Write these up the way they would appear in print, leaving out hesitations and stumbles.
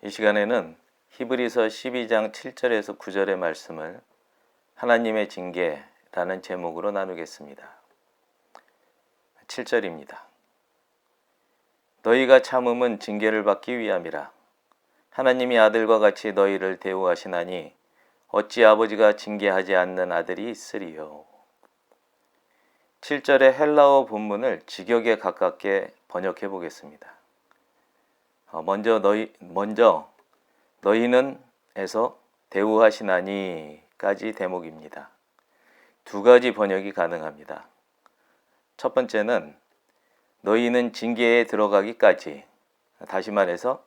이 시간에는 히브리서 12장 7절에서 9절의 말씀을 하나님의 징계라는 제목으로 나누겠습니다. 7절입니다. 너희가 참음은 징계를 받기 위함이라. 하나님이 아들과 같이 너희를 대우하시나니 어찌 아버지가 징계하지 않는 아들이 있으리요. 7절의 헬라어 본문을 직역에 가깝게 번역해 보겠습니다. 먼저 너희는 에서 대우하시나니까지 대목입니다. 두 가지 번역이 가능합니다. 첫 번째는 너희는 징계에 들어가기까지, 다시 말해서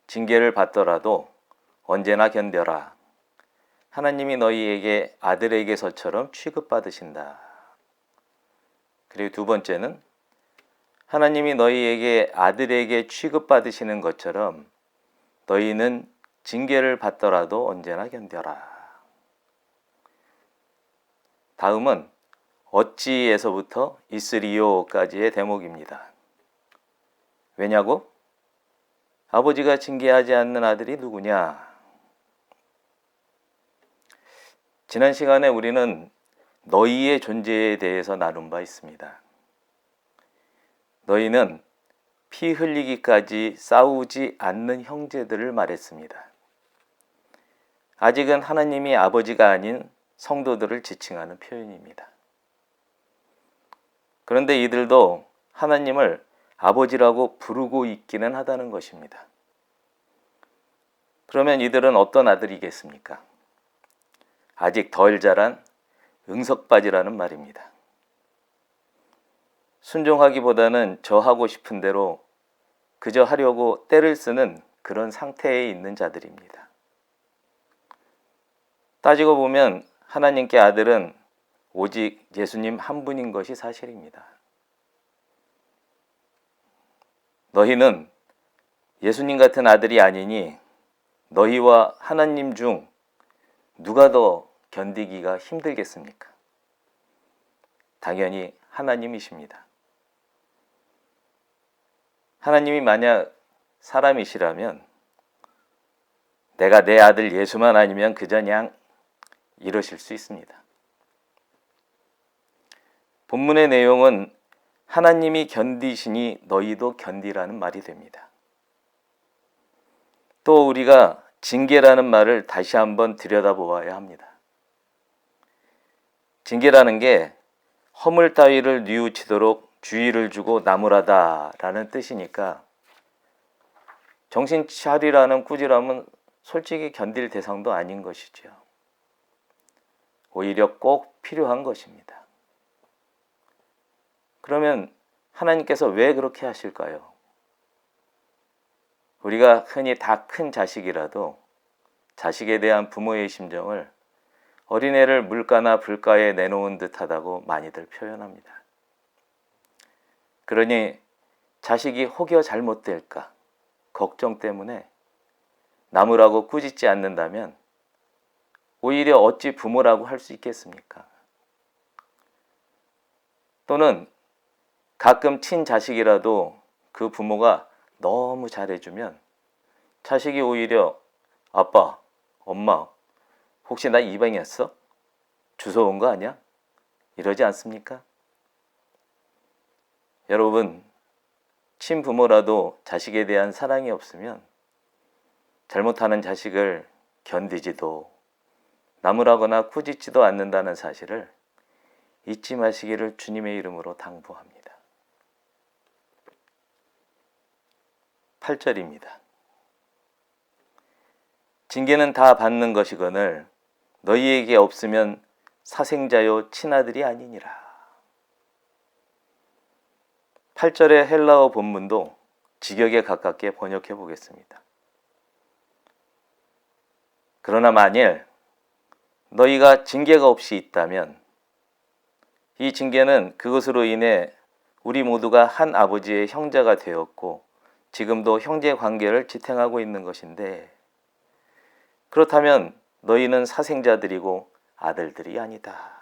징계를 받더라도 언제나 견뎌라. 하나님이 너희에게 아들에게서처럼 취급받으신다. 그리고 두 번째는 하나님이 너희에게 아들에게 취급받으시는 것처럼 너희는 징계를 받더라도 언제나 견뎌라. 다음은 어찌에서부터 있으리요까지의 대목입니다. 왜냐고? 아버지가 징계하지 않는 아들이 누구냐? 지난 시간에 우리는 너희의 존재에 대해서 나눈 바 있습니다. 너희는 피 흘리기까지 싸우지 않는 형제들을 말했습니다. 아직은 하나님이 아버지가 아닌 성도들을 지칭하는 표현입니다. 그런데 이들도 하나님을 아버지라고 부르고 있기는 하다는 것입니다. 그러면 이들은 어떤 아들이겠습니까? 아직 덜 자란 응석바지라는 말입니다. 순종하기보다는 저 하고 싶은 대로 그저 하려고 때를 쓰는 그런 상태에 있는 자들입니다. 따지고 보면 하나님께 아들은 오직 예수님 한 분인 것이 사실입니다. 너희는 예수님 같은 아들이 아니니 너희와 하나님 중 누가 더 견디기가 힘들겠습니까? 당연히 하나님이십니다. 하나님이 만약 사람이시라면 내가 내 아들 예수만 아니면 그냥 이러실 수 있습니다. 본문의 내용은 하나님이 견디시니 너희도 견디라는 말이 됩니다. 또 우리가 징계라는 말을 다시 한번 들여다보아야 합니다. 징계라는 게 허물 따위를 뉘우치도록 주의를 주고 나무라다라는 뜻이니까 정신 차리라는 꾸지람은 솔직히 견딜 대상도 아닌 것이죠. 오히려 꼭 필요한 것입니다. 그러면 하나님께서 왜 그렇게 하실까요? 우리가 흔히 다 큰 자식이라도 자식에 대한 부모의 심정을 어린애를 물가나 불가에 내놓은 듯하다고 많이들 표현합니다. 그러니 자식이 혹여 잘못될까 걱정 때문에 나무라고 꾸짖지 않는다면 오히려 어찌 부모라고 할 수 있겠습니까? 또는 가끔 친자식이라도 그 부모가 너무 잘해주면 자식이 오히려 아빠, 엄마, 혹시 나 이방이었어? 주워 온 거 아니야? 이러지 않습니까? 여러분, 친부모라도 자식에 대한 사랑이 없으면 잘못하는 자식을 견디지도 나무라거나 꾸짖지도 않는다는 사실을 잊지 마시기를 주님의 이름으로 당부합니다. 8절입니다. 징계는 다 받는 것이거늘 너희에게 없으면 사생자요 친아들이 아니니라. 8절의 헬라어 본문도 직역에 가깝게 번역해 보겠습니다. 그러나 만일 너희가 징계가 없이 있다면 이 징계는 그것으로 인해 우리 모두가 한 아버지의 형제가 되었고 지금도 형제 관계를 지탱하고 있는 것인데 그렇다면 너희는 사생자들이고 아들들이 아니다.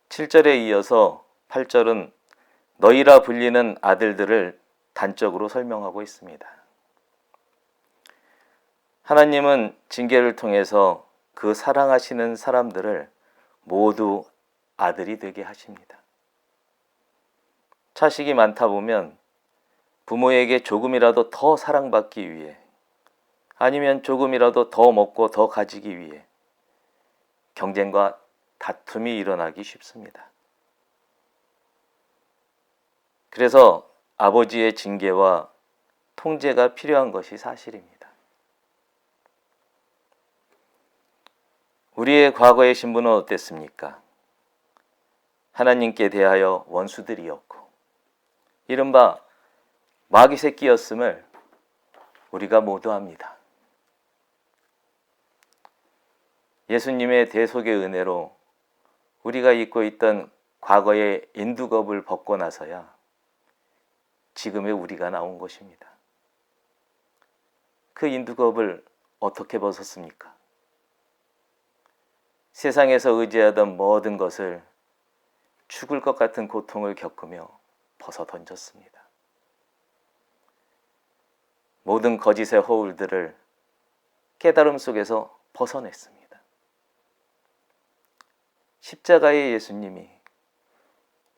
7절에 이어서 8절은 너희라 불리는 아들들을 단적으로 설명하고 있습니다. 하나님은 징계를 통해서 그 사랑하시는 사람들을 모두 아들이 되게 하십니다. 자식이 많다 보면 부모에게 조금이라도 더 사랑받기 위해, 아니면 조금이라도 더 먹고 더 가지기 위해 경쟁과 다툼이 일어나기 쉽습니다. 그래서 아버지의 징계와 통제가 필요한 것이 사실입니다. 우리의 과거의 신분은 어땠습니까? 하나님께 대하여 원수들이었고 이른바 마귀 새끼였음을 우리가 모두 압니다. 예수님의 대속의 은혜로 우리가 입고 있던 과거의 인두겁을 벗고 나서야 지금의 우리가 나온 것입니다. 그 인두겁을 어떻게 벗었습니까? 세상에서 의지하던 모든 것을 죽을 것 같은 고통을 겪으며 벗어 던졌습니다. 모든 거짓의 허울들을 깨달음 속에서 벗어냈습니다. 십자가의 예수님이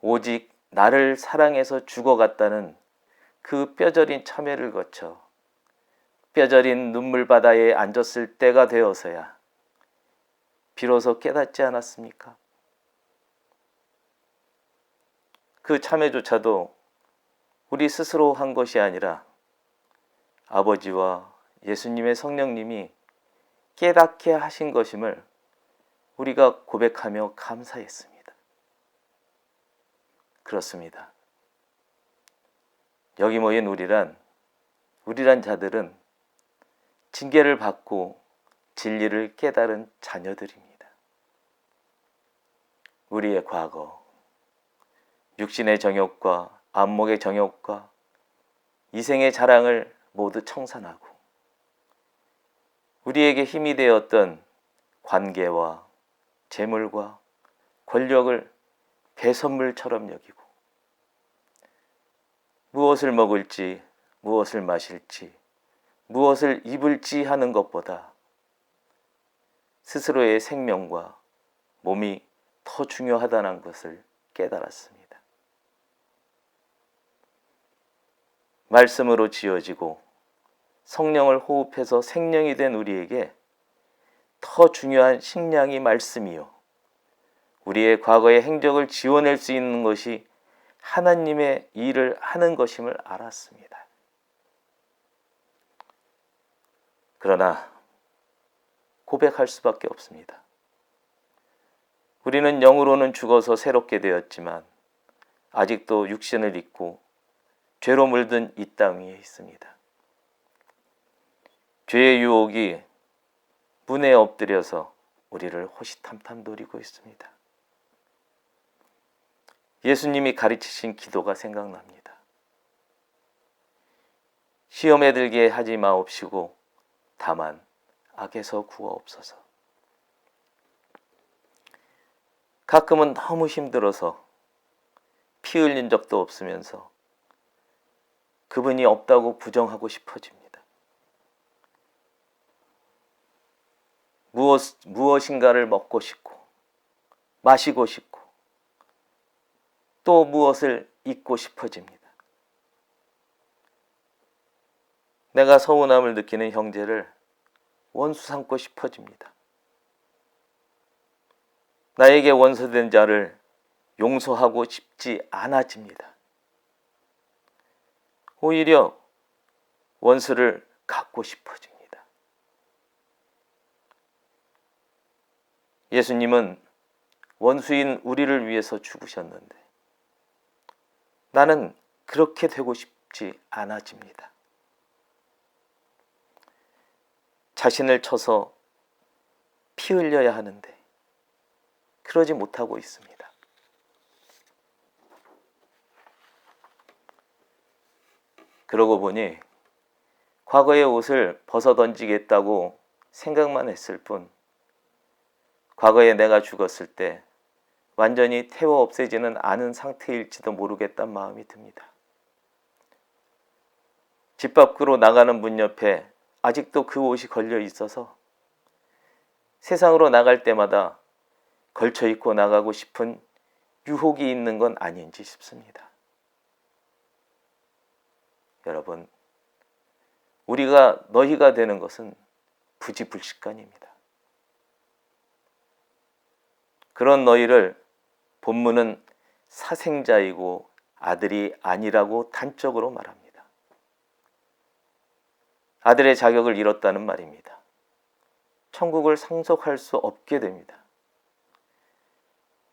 오직 나를 사랑해서 죽어갔다는 그 뼈저린 참회를 거쳐 뼈저린 눈물바다에 앉았을 때가 되어서야 비로소 깨닫지 않았습니까? 그 참회조차도 우리 스스로 한 것이 아니라 아버지와 예수님의 성령님이 깨닫게 하신 것임을 우리가 고백하며 감사했습니다. 그렇습니다. 여기 모인 우리란 자들은 징계를 받고 진리를 깨달은 자녀들입니다. 우리의 과거, 육신의 정욕과 안목의 정욕과 이생의 자랑을 모두 청산하고 우리에게 힘이 되었던 관계와 재물과 권력을 배선물처럼 여기고 무엇을 먹을지, 무엇을 마실지, 무엇을 입을지 하는 것보다 스스로의 생명과 몸이 더 중요하다는 것을 깨달았습니다. 말씀으로 지어지고 성령을 호흡해서 생명이 된 우리에게 더 중요한 식량이 말씀이요, 우리의 과거의 행적을 지워낼 수 있는 것이 하나님의 일을 하는 것임을 알았습니다. 그러나 고백할 수밖에 없습니다. 우리는 영으로는 죽어서 새롭게 되었지만 아직도 육신을 입고 죄로 물든 이 땅 위에 있습니다. 죄의 유혹이 문에 엎드려서 우리를 호시탐탐 노리고 있습니다. 예수님이 가르치신 기도가 생각납니다. 시험에 들게 하지 마옵시고 다만 악에서 구하옵소서. 가끔은 너무 힘들어서 피 흘린 적도 없으면서 그분이 없다고 부정하고 싶어집니다. 무엇인가를 먹고 싶고 마시고 싶고 또 무엇을 잊고 싶어집니다. 내가 서운함을 느끼는 형제를 원수 삼고 싶어집니다. 나에게 원수된 자를 용서하고 싶지 않아집니다. 오히려 원수를 갚고 싶어집니다. 예수님은 원수인 우리를 위해서 죽으셨는데 나는 그렇게 되고 싶지 않아집니다. 자신을 쳐서 피 흘려야 하는데 그러지 못하고 있습니다. 그러고 보니 과거의 옷을 벗어 던지겠다고 생각만 했을 뿐 과거에 내가 죽었을 때 완전히 태워 없애지는 않은 상태일지도 모르겠다는 마음이 듭니다. 집 밖으로 나가는 문 옆에 아직도 그 옷이 걸려 있어서 세상으로 나갈 때마다 걸쳐 입고 나가고 싶은 유혹이 있는 건 아닌지 싶습니다. 여러분, 우리가 너희가 되는 것은 부지불식간입니다. 그런 너희를 본문은 사생자이고 아들이 아니라고 단적으로 말합니다. 아들의 자격을 잃었다는 말입니다. 천국을 상속할 수 없게 됩니다.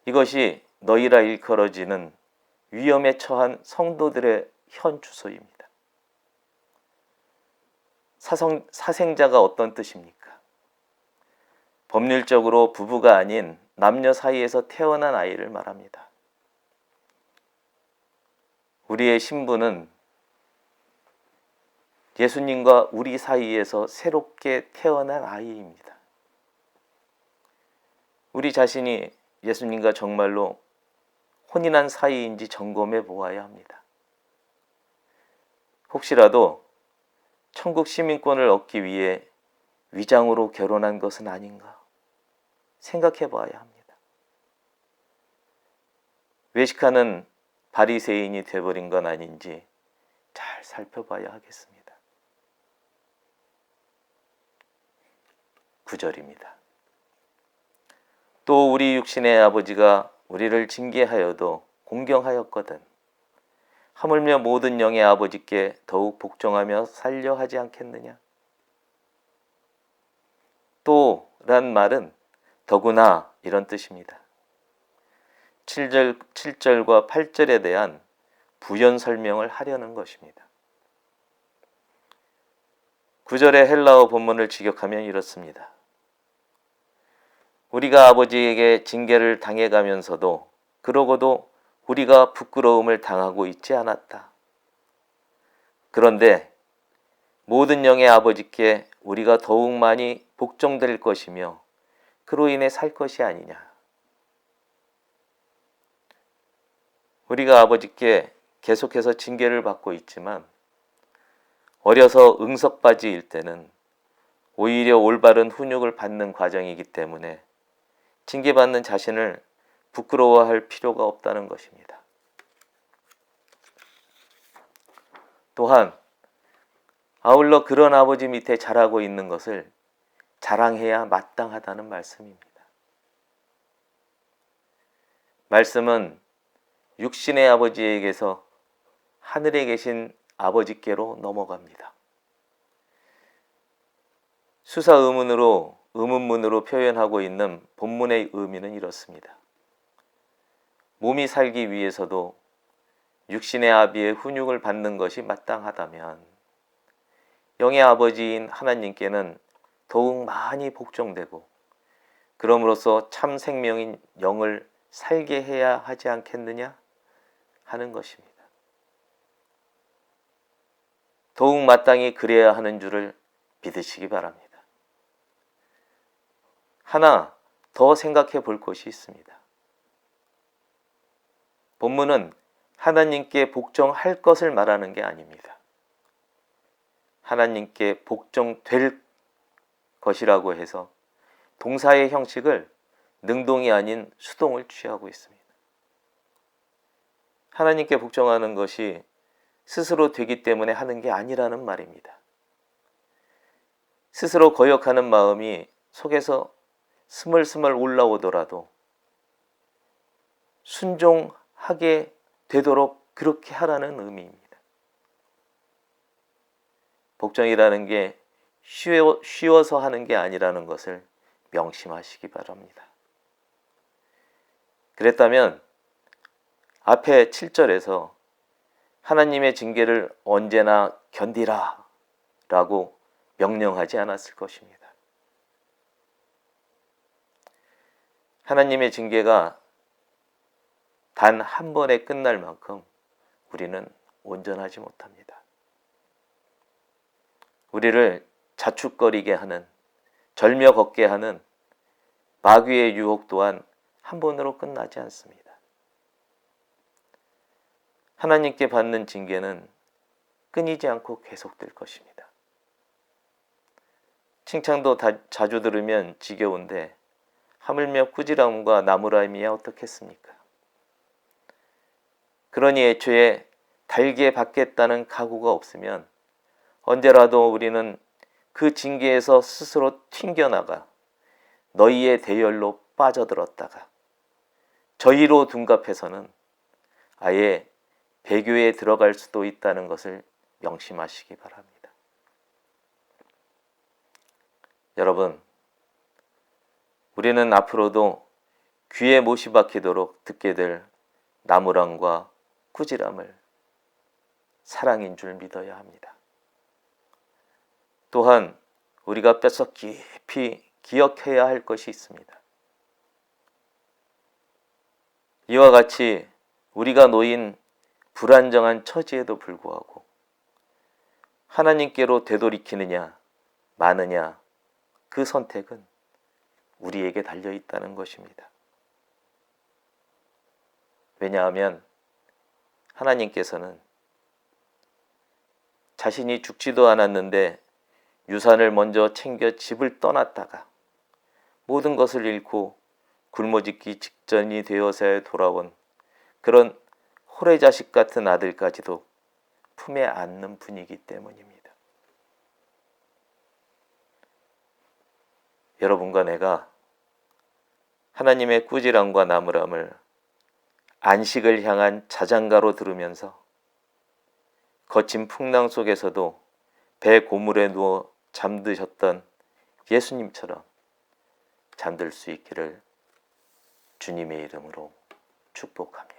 이것이 너희라 일컬어지는 위험에 처한 성도들의 현 주소입니다. 사생자가 어떤 뜻입니까? 법률적으로 부부가 아닌 남녀 사이에서 태어난 아이를 말합니다. 우리의 신분은 예수님과 우리 사이에서 새롭게 태어난 아이입니다. 우리 자신이 예수님과 정말로 혼인한 사이인지 점검해 보아야 합니다. 혹시라도 천국 시민권을 얻기 위해 위장으로 결혼한 것은 아닌가 생각해 봐야 합니다. 외식하는 바리새인이 되어버린 건 아닌지 잘 살펴봐야 하겠습니다. 9절입니다. 또 우리 육신의 아버지가 우리를 징계하여도 공경하였거든 하물며 모든 영의 아버지께 더욱 복종하며 살려 하지 않겠느냐. 또란 말은 더구나 이런 뜻입니다. 7절과 8절에 대한 부연 설명을 하려는 것입니다. 9절의 헬라어 본문을 직역하면 이렇습니다. 우리가 아버지에게 징계를 당해가면서도 그러고도 우리가 부끄러움을 당하고 있지 않았다. 그런데 모든 영의 아버지께 우리가 더욱 많이 복종될 것이며 그로 인해 살 것이 아니냐. 우리가 아버지께 계속해서 징계를 받고 있지만 어려서 응석바지일 때는 오히려 올바른 훈육을 받는 과정이기 때문에 징계받는 자신을 부끄러워할 필요가 없다는 것입니다. 또한 아울러 그런 아버지 밑에 자라고 있는 것을 자랑해야 마땅하다는 말씀입니다. 말씀은 육신의 아버지에게서 하늘에 계신 아버지께로 넘어갑니다. 수사 의문문으로 표현하고 있는 본문의 의미는 이렇습니다. 몸이 살기 위해서도 육신의 아비의 훈육을 받는 것이 마땅하다면 영의 아버지인 하나님께는 더욱 많이 복종되고 그럼으로써 참 생명인 영을 살게 해야 하지 않겠느냐 하는 것입니다. 더욱 마땅히 그래야 하는 줄을 믿으시기 바랍니다. 하나 더 생각해 볼 것이 있습니다. 본문은 하나님께 복종할 것을 말하는 게 아닙니다. 하나님께 복종될 것이라고 해서 동사의 형식을 능동이 아닌 수동을 취하고 있습니다. 하나님께 복종하는 것이 스스로 되기 때문에 하는 게 아니라는 말입니다. 스스로 거역하는 마음이 속에서 스멀스멀 올라오더라도 순종하게 되도록 그렇게 하라는 의미입니다. 복종이라는 게 쉬워서 하는 게 아니라는 것을 명심하시기 바랍니다. 그랬다면 앞에 7절에서 하나님의 징계를 언제나 견디라 라고 명령하지 않았을 것입니다. 하나님의 징계가 단 한 번에 끝날 만큼 우리는 온전하지 못합니다. 우리를 자축거리게 하는, 절며 걷게 하는 마귀의 유혹 또한 한 번으로 끝나지 않습니다. 하나님께 받는 징계는 끊이지 않고 계속될 것입니다. 칭찬도 자주 들으면 지겨운데 하물며 꾸지람과 나무람이야 어떻겠습니까? 그러니 애초에 달게 받겠다는 각오가 없으면 언제라도 우리는 그 징계에서 스스로 튕겨나가 너희의 대열로 빠져들었다가 저희로 둔갑해서는 아예 배교에 들어갈 수도 있다는 것을 명심하시기 바랍니다. 여러분, 우리는 앞으로도 귀에 못이 박히도록 듣게 될 나무람과 꾸지람을 사랑인 줄 믿어야 합니다. 또한 우리가 뼛속 깊이 기억해야 할 것이 있습니다. 이와 같이 우리가 놓인 불안정한 처지에도 불구하고 하나님께로 되돌이키느냐 마느냐 그 선택은 우리에게 달려 있다는 것입니다. 왜냐하면 하나님께서는 자신이 죽지도 않았는데 유산을 먼저 챙겨 집을 떠났다가 모든 것을 잃고 굶어 죽기 직전이 되어서야 돌아온 그런 호래자식 같은 아들까지도 품에 안는 분이기 때문입니다. 여러분과 내가 하나님의 꾸지람과 나무람을 안식을 향한 자장가로 들으면서 거친 풍랑 속에서도 배 고물에 누워 잠드셨던 예수님처럼 잠들 수 있기를 주님의 이름으로 축복합니다.